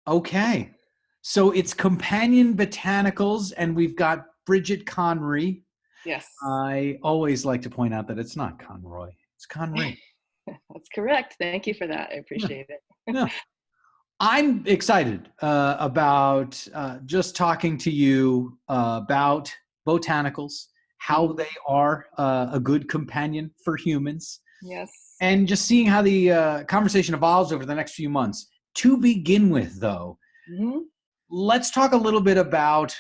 Okay. So it's Companion Botanicals, and we've got Bridget Conry. Yes, I always like to point out that it's not Conroy, it's Conry. that's correct. Thank you for that. I Yeah. appreciate it. Yeah. I'm excited about just talking to you about botanicals, how Mhm. they are a good companion for humans, Yes. and just seeing how the conversation evolves over the next few months. To begin with, though, Hmm. let's talk a little bit about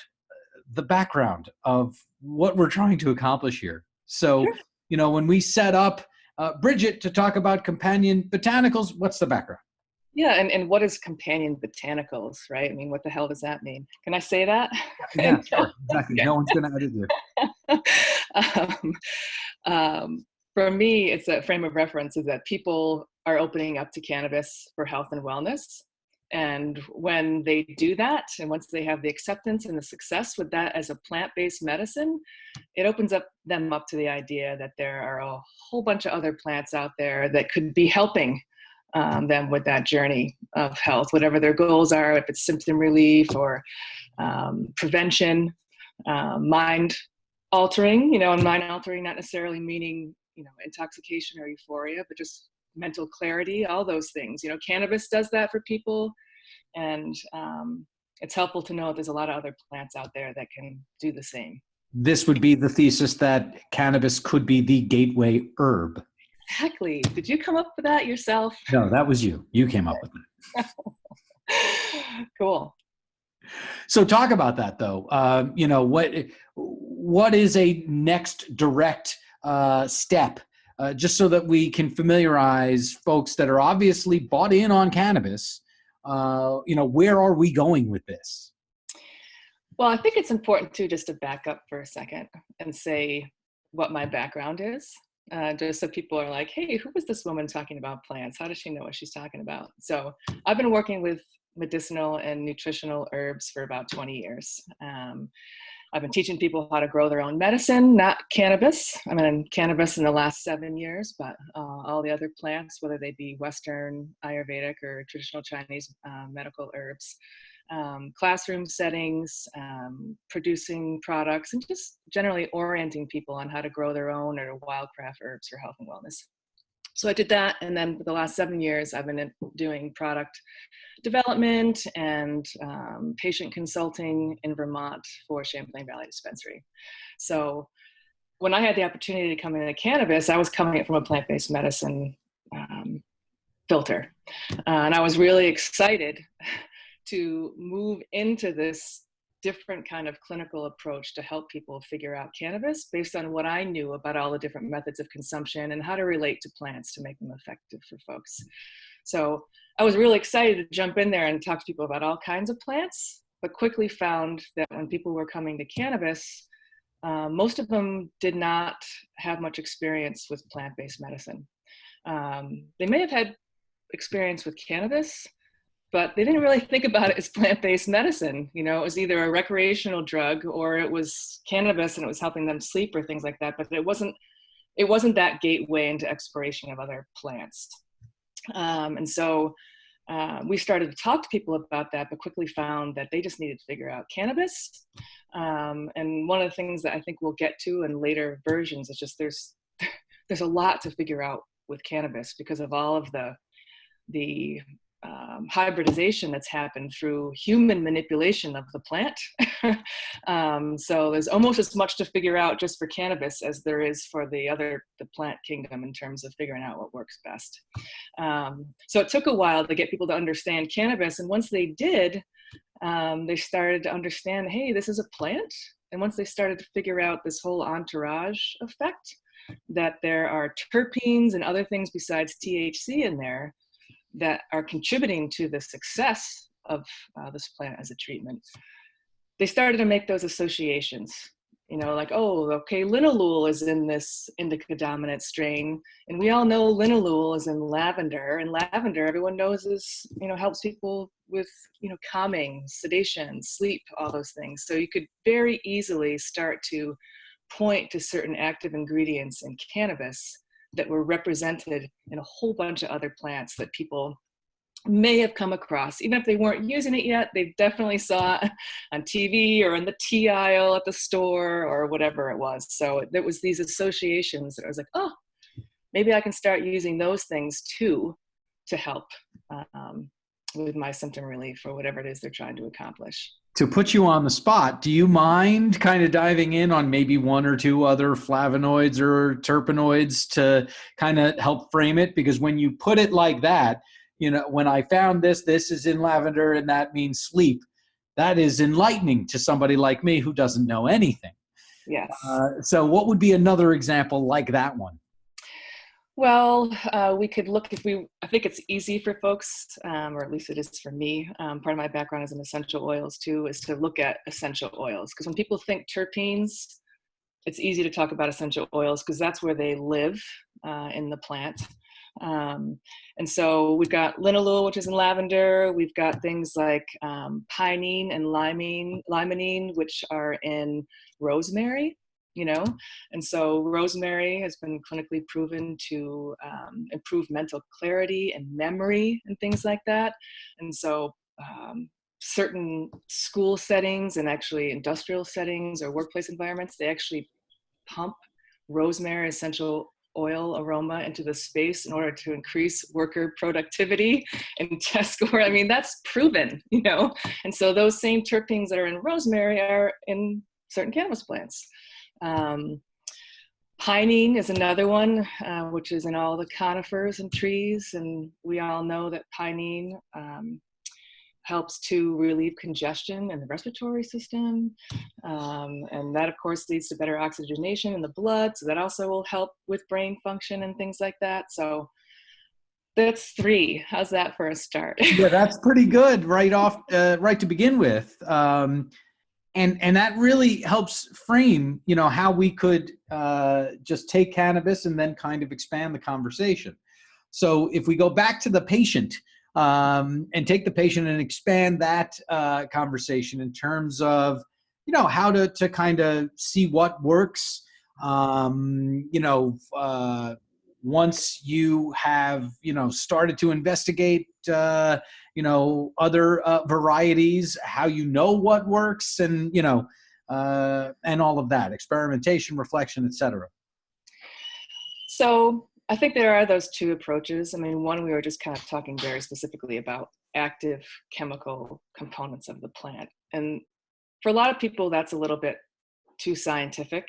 the background of what we're trying to accomplish here. So, Sure. when we set up Bridget to talk about companion botanicals, what's the background? Yeah, and what is companion botanicals, right? I mean, what the hell does that mean? Can I say that? Yeah, sure, exactly. Okay. No one's going to edit you. um, for me, it's a frame of reference is that people are opening up to cannabis for health and wellness. And when they do that, and once they have the acceptance and the success with that as a plant-based medicine, it opens up them up to the idea that there are a whole bunch of other plants out there that could be helping them with that journey of health, whatever their goals are, if it's symptom relief or prevention, mind altering, and mind altering not necessarily meaning, intoxication or euphoria, but just mental clarity, all those things. Cannabis does that for people. And it's helpful to know that there's a lot of other plants out there that can do the same. This would be the thesis that cannabis could be the gateway herb. Exactly. Did you come up with that yourself? No, that was you. You came up with it. Cool. So talk about that, though. What is a next direct step, just so that we can familiarize folks that are obviously bought in on cannabis. Where are we going with this? Well, I think it's important too just to back up for a second and say what my background is, just so people are like, hey, who was this woman talking about plants? How does she know what she's talking about? So I've been working with medicinal and nutritional herbs for about 20 years. I've been teaching people how to grow their own medicine, not cannabis. I mean, cannabis in the last 7 years, but all the other plants, whether they be Western, Ayurvedic, or traditional Chinese medical herbs, classroom settings, producing products, and just generally orienting people on how to grow their own or wildcraft herbs for health and wellness. So I did that, and then for the last 7 years, I've been doing product development and patient consulting in Vermont for Champlain Valley Dispensary. So when I had the opportunity to come into cannabis, I was coming from a plant-based medicine filter. And I was really excited to move into this different kind of clinical approach to help people figure out cannabis based on what I knew about all the different methods of consumption and how to relate to plants to make them effective for folks. So I was really excited to jump in there and talk to people about all kinds of plants, but quickly found that when people were coming to cannabis, most of them did not have much experience with plant-based medicine. They may have had experience with cannabis, but they didn't really think about it as plant-based medicine. It was either a recreational drug or it was cannabis and it was helping them sleep or things like that. But it wasn't that gateway into exploration of other plants. And so we started to talk to people about that, but quickly found that they just needed to figure out cannabis. And one of the things that I think we'll get to in later versions is just there's a lot to figure out with cannabis because of all of the hybridization that's happened through human manipulation of the plant. So there's almost as much to figure out just for cannabis as there is for the plant kingdom in terms of figuring out what works best. So it took a while to get people to understand cannabis. And once they did, they started to understand, hey, this is a plant. And once they started to figure out this whole entourage effect, that there are terpenes and other things besides THC in there that are contributing to the success of this plant as a treatment, they started to make those associations, like, oh, okay, linalool is in this indica dominant strain. And we all know linalool is in lavender, and lavender, everyone knows is, helps people with, calming, sedation, sleep, all those things. So you could very easily start to point to certain active ingredients in cannabis that were represented in a whole bunch of other plants that people may have come across. Even if they weren't using it yet, they definitely saw it on TV or in the tea aisle at the store or whatever it was. So there was these associations that I was like, oh, maybe I can start using those things too to help with my symptom relief or whatever it is they're trying to accomplish. To put you on the spot, do you mind kind of diving in on maybe one or two other flavonoids or terpenoids to kind of help frame it? Because when you put it like that, you know, when I found this is in lavender and that means sleep, that is enlightening to somebody like me who doesn't know anything. Yes. So what would be another example like that one? Well, we could look I think it's easy for folks, or at least it is for me. Part of my background is in essential oils too, is to look at essential oils. Because when people think terpenes, it's easy to talk about essential oils because that's where they live in the plant. And so we've got linalool, which is in lavender. We've got things like pinene and limonene, which are in rosemary. You know, and so rosemary has been clinically proven to improve mental clarity and memory and things like that. And so certain school settings and actually industrial settings or workplace environments, they actually pump rosemary essential oil aroma into the space in order to increase worker productivity and test score. I mean, that's proven, you know, and so those same terpenes that are in rosemary are in certain cannabis plants. Pinene is another one, which is in all the conifers and trees. And we all know that pinene helps to relieve congestion in the respiratory system. And that, of course, leads to better oxygenation in the blood. So that also will help with brain function and things like that. So that's 3. How's that for a start? Yeah, that's pretty good right to begin with. And that really helps frame, you know, how we could just take cannabis and then kind of expand the conversation. So if we go back to the patient and take the patient and expand that conversation in terms of, you know, how to kind of see what works, you know, once you have, you know, started to investigate, you know, other varieties, how you know what works, and, you know, and all of that, experimentation, reflection, etc. So I think there are those 2 approaches. I mean, one, we were just kind of talking very specifically about active chemical components of the plant. And for a lot of people, that's a little bit too scientific.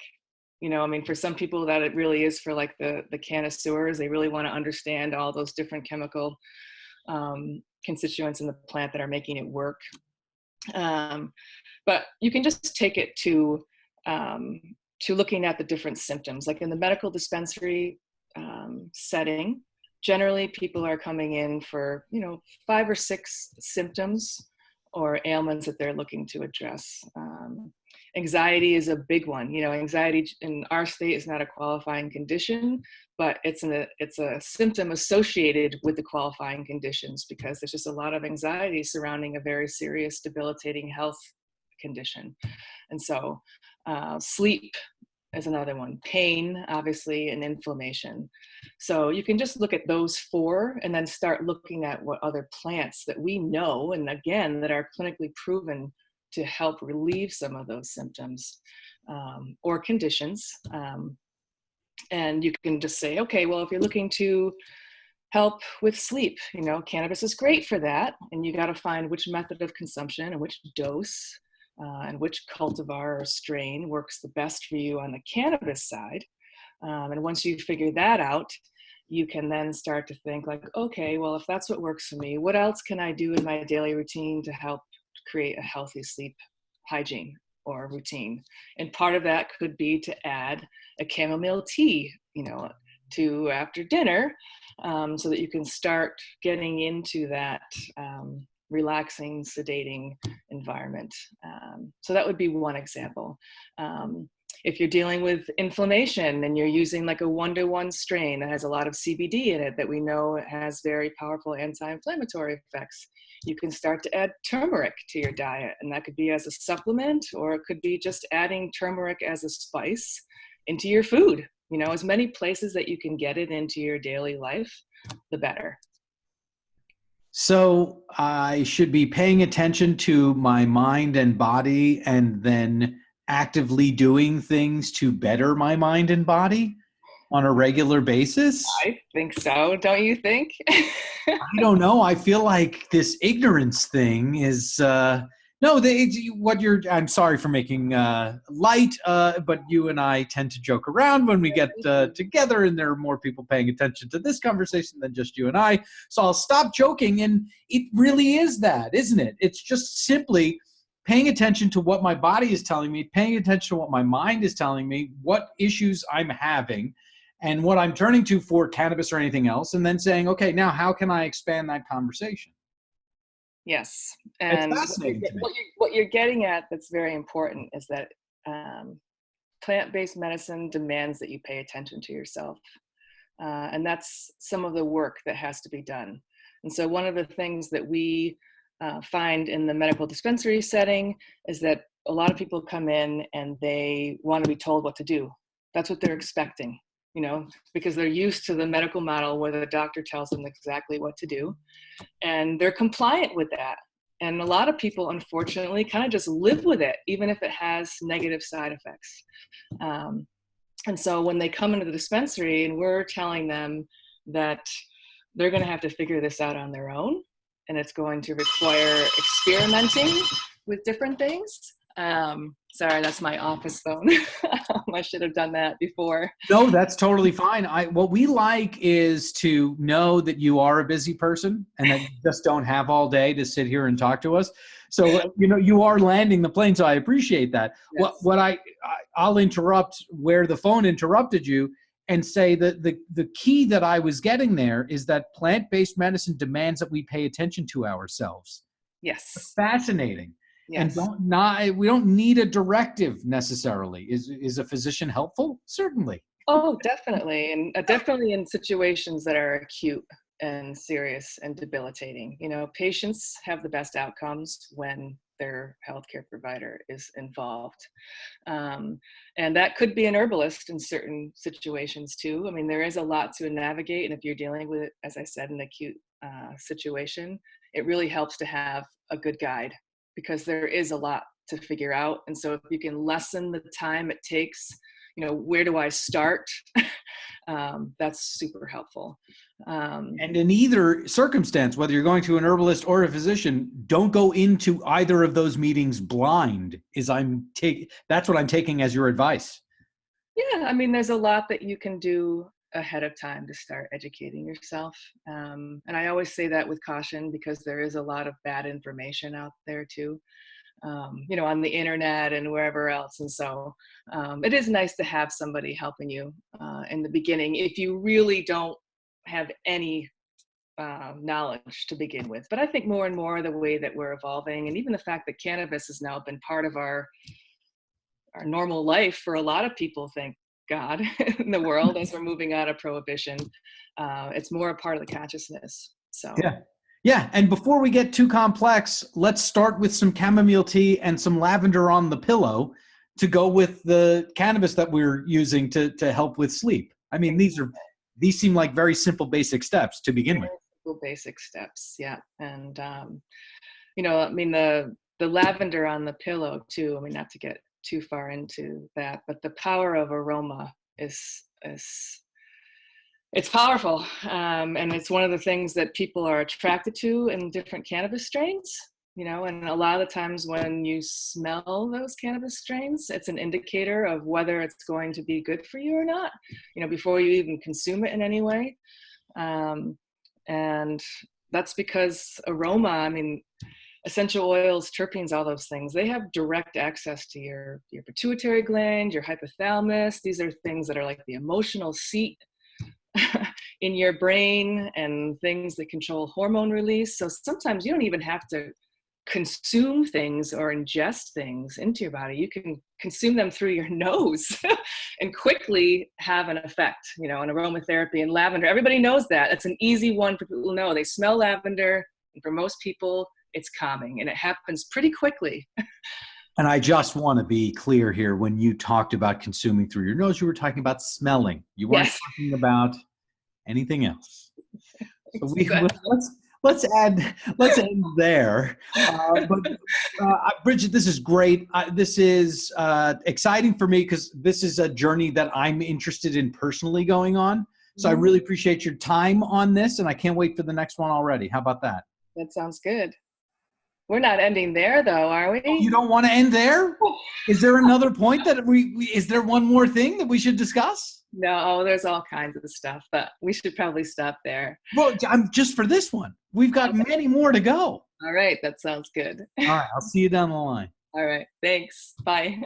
You know, I mean, for some people that it really is for like the connoisseurs, they really want to understand all those different chemical constituents in the plant that are making it work. But you can just take it to looking at the different symptoms. Like in the medical dispensary setting, generally people are coming in for, you know, 5 or 6 symptoms or ailments that they're looking to address. Anxiety is a big one. You know, anxiety in our state is not a qualifying condition, but it's a symptom associated with the qualifying conditions because there's just a lot of anxiety surrounding a very serious, debilitating health condition. And so sleep is another one, pain, obviously, and inflammation. So you can just look at those 4 and then start looking at what other plants that we know, and again, that are clinically proven to help relieve some of those symptoms or conditions. And you can just say, okay, well, if you're looking to help with sleep, you know, cannabis is great for that. And you got to find which method of consumption and which dose and which cultivar or strain works the best for you on the cannabis side. And once you figure that out, you can then start to think like, okay, well, if that's what works for me, what else can I do in my daily routine to help create a healthy sleep hygiene or routine? And part of that could be to add a chamomile tea, you know, to after dinner, so that you can start getting into that relaxing, sedating environment. So that would be one example. If you're dealing with inflammation and you're using like a 1-to-1 strain that has a lot of CBD in it that we know has very powerful anti-inflammatory effects, you can start to add turmeric to your diet. And that could be as a supplement, or it could be just adding turmeric as a spice into your food. You know, as many places that you can get it into your daily life, the better. So I should be paying attention to my mind and body and then actively doing things to better my mind and body on a regular basis? I think so. Don't you think? I don't know. I feel like this ignorance thing is no. What you're. I'm sorry for making light, but you and I tend to joke around when we get together, and there are more people paying attention to this conversation than just you and I. So I'll stop joking, and it really is that, isn't it? It's just simply paying attention to what my body is telling me, paying attention to what my mind is telling me, what issues I'm having, and what I'm turning to for cannabis or anything else, and then saying, okay, now how can I expand that conversation? Yes. It's And fascinating to me. what you're getting at that's very important is that plant-based medicine demands that you pay attention to yourself. And that's some of the work that has to be done. And so one of the things that we find in the medical dispensary setting is that a lot of people come in and they want to be told what to do. That's what they're expecting, you know, because they're used to the medical model where the doctor tells them exactly what to do, and they're compliant with that. And a lot of people, unfortunately, kind of just live with it, even if it has negative side effects. And so when they come into the dispensary and we're telling them that they're going to have to figure this out on their own, and it's going to require experimenting with different things. Sorry, that's my office phone. I should have done that before. No, that's totally fine. What we like is to know that you are a busy person and that you just don't have all day to sit here and talk to us. So, you are landing the plane. So I appreciate that. Yes. I'll interrupt where the phone interrupted you and say that the key that I was getting there is that plant-based medicine demands that we pay attention to ourselves. Yes. It's fascinating. Yes. And we don't need a directive necessarily. Is a physician helpful? Certainly. Oh, definitely. And definitely in situations that are acute and serious and debilitating. You know, patients have the best outcomes when their healthcare provider is involved. And that could be an herbalist in certain situations too. I mean, there is a lot to navigate. And if you're dealing with, as I said, an acute situation, it really helps to have a good guide, because there is a lot to figure out. And so if you can lessen the time it takes, where do I start? That's super helpful. And in either circumstance, whether you're going to an herbalist or a physician, don't go into either of those meetings blind. That's what I'm taking as your advice. Yeah, I mean, there's a lot that you can do ahead of time to start educating yourself. And I always say that with caution, because there is a lot of bad information out there too, on the internet and wherever else. And so it is nice to have somebody helping you in the beginning if you really don't have any knowledge to begin with. But I think more and more the way that we're evolving, and even the fact that cannabis has now been part of our normal life for a lot of people, thank God, in the world, as we're moving out of prohibition, it's more a part of the consciousness. So yeah. And before we get too complex, let's start with some chamomile tea and some lavender on the pillow to go with the cannabis that we're using to help with sleep. I mean, these seem like very simple, basic steps to begin with. Simple, basic steps, yeah. And I mean, the lavender on the pillow too. I mean, not to get too far into that, but the power of aroma is it's powerful, and it's one of the things that people are attracted to in different cannabis strains. And a lot of the times when you smell those cannabis strains, it's an indicator of whether it's going to be good for you or not, before you even consume it in any way. And that's because aroma, I mean, essential oils, terpenes, all those things, they have direct access to your pituitary gland, your hypothalamus. These are things that are like the emotional seat in your brain, and things that control hormone release. So sometimes you don't even have to consume things or ingest things into your body. You can consume them through your nose and quickly have an effect, an aromatherapy. And lavender, everybody knows that. It's an easy one for people to know. They smell lavender, and for most people, it's calming, and it happens pretty quickly. And I just want to be clear here. When you talked about consuming through your nose, you were talking about smelling. You weren't talking about anything else. So let's end there. Bridget, this is great. This is exciting for me because this is a journey that I'm interested in personally going on. So I really appreciate your time on this, and I can't wait for the next one already. How about that? That sounds good. We're not ending there, though, are we? Oh, you don't want to end there? Is there another point that is there one more thing that we should discuss? No, there's all kinds of stuff, but we should probably stop there. Well, I'm just for this one. We've got many more to go. All right. That sounds good. All right. I'll see you down the line. All right. Thanks. Bye.